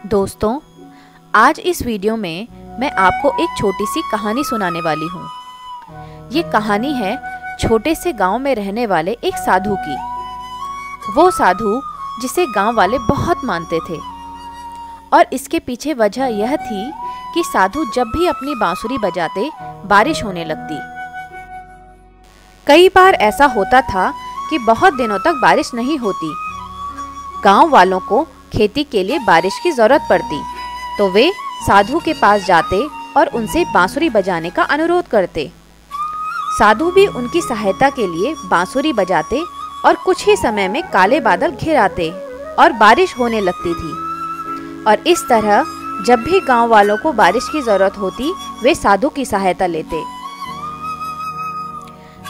दोस्तों, आज इस वीडियो में मैं आपको एक छोटी सी कहानी सुनाने वाली हूँ। ये कहानी है छोटे से गांव में रहने वाले एक साधु की। वो साधु जिसे गांव वाले बहुत मानते थे और इसके पीछे वजह यह थी कि साधु जब भी अपनी बांसुरी बजाते बारिश होने लगती। कई बार ऐसा होता था कि बहुत दिनों तक बारिश नहीं होती। गांव वालों को खेती के लिए बारिश की जरूरत पड़ती तो वे साधु के पास जाते और उनसे बांसुरी बजाने का अनुरोध करते। साधु भी उनकी सहायता के लिए बांसुरी बजाते और कुछ ही समय में काले बादल घिर आते और बारिश होने लगती थी। और इस तरह जब भी गांव वालों को बारिश की जरूरत होती वे साधु की सहायता लेते।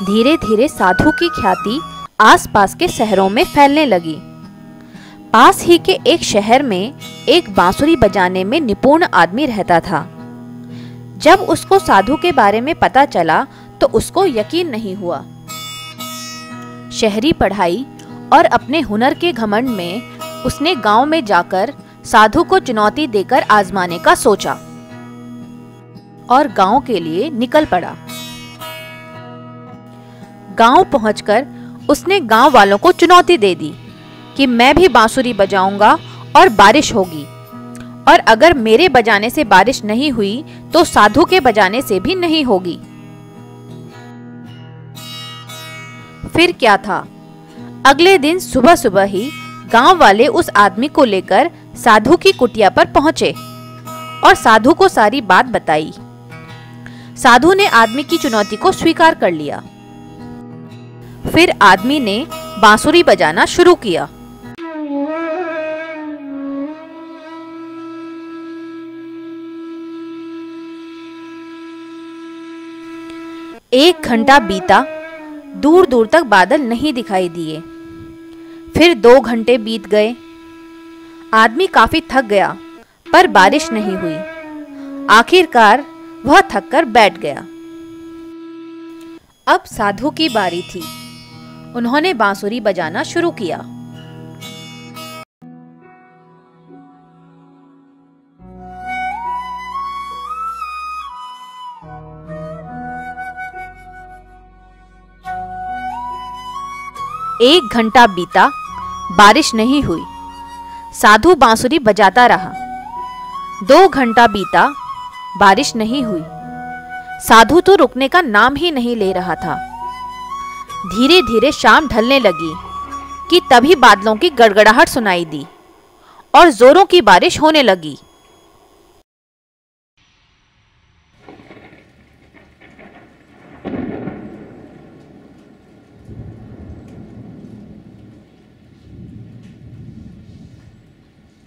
धीरे धीरे साधु की ख्याति आसपास के शहरों में फैलने लगी। पास ही के एक शहर में एक बांसुरी बजाने में निपुण आदमी रहता था। जब उसको साधु के बारे में पता चला तो उसको यकीन नहीं हुआ। शहरी पढ़ाई और अपने हुनर के घमंड में उसने गांव में जाकर साधु को चुनौती देकर आजमाने का सोचा और गांव के लिए निकल पड़ा। गांव पहुंचकर उसने गांव वालों को चुनौती दे दी कि मैं भी बांसुरी बजाऊंगा और बारिश होगी, और अगर मेरे बजाने से बारिश नहीं हुई तो साधु के बजाने से भी नहीं होगी। फिर क्या था, अगले दिन सुबह सुबह ही गांव वाले उस आदमी को लेकर साधु की कुटिया पर पहुंचे और साधु को सारी बात बताई। साधु ने आदमी की चुनौती को स्वीकार कर लिया। फिर आदमी ने बांसुरी बजाना शुरू किया। एक घंटा बीता, दूर दूर तक बादल नहीं दिखाई दिए। फिर 2 घंटे बीत गए। आदमी काफी थक गया पर बारिश नहीं हुई। आखिरकार वह थककर बैठ गया। अब साधु की बारी थी। उन्होंने बांसुरी बजाना शुरू किया। एक घंटा बीता, बारिश नहीं हुई। साधु बांसुरी बजाता रहा। 2 घंटा बीता, बारिश नहीं हुई। साधु तो रुकने का नाम ही नहीं ले रहा था। धीरे धीरे शाम ढलने लगी कि तभी बादलों की गड़गड़ाहट सुनाई दी और जोरों की बारिश होने लगी।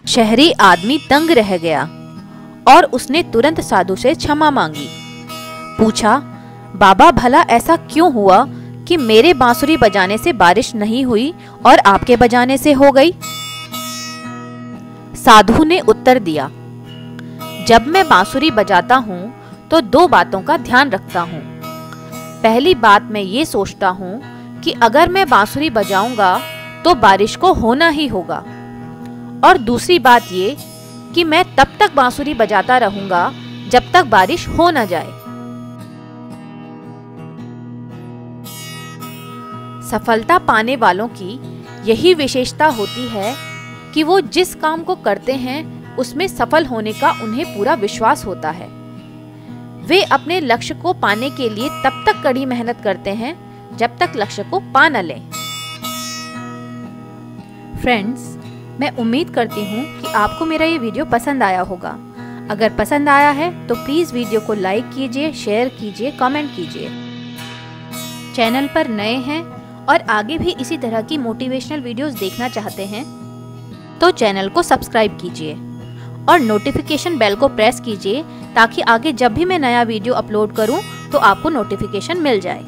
शहरी आदमी दंग रह गया और उसने तुरंत साधु से क्षमा मांगी। पूछा, बाबा भला ऐसा क्यों हुआ कि मेरे बांसुरी बजाने से बारिश नहीं हुई और आपके बजाने से हो गई? साधु ने उत्तर दिया, जब मैं बांसुरी बजाता हूँ तो 2 बातों का ध्यान रखता हूँ। पहली बात मैं ये सोचता हूँ कि अगर मैं बांसुरी बजाऊंगा तो बारिश को होना ही होगा, और दूसरी बात ये कि मैं तब तक बांसुरी बजाता रहूंगा जब तक बारिश हो न जाए। सफलता पाने वालों की यही विशेषता होती है कि वो जिस काम को करते हैं उसमें सफल होने का उन्हें पूरा विश्वास होता है। वे अपने लक्ष्य को पाने के लिए तब तक कड़ी मेहनत करते हैं जब तक लक्ष्य को पा न लें। फ्रेंड्स, मैं उम्मीद करती हूँ कि आपको मेरा ये वीडियो पसंद आया होगा। अगर पसंद आया है तो प्लीज़ वीडियो को लाइक कीजिए, शेयर कीजिए, कमेंट कीजिए। चैनल पर नए हैं और आगे भी इसी तरह की मोटिवेशनल वीडियोस देखना चाहते हैं तो चैनल को सब्सक्राइब कीजिए और नोटिफिकेशन बेल को प्रेस कीजिए ताकि आगे जब भी मैं नया वीडियो अपलोड करूं तो आपको नोटिफिकेशन मिल जाए।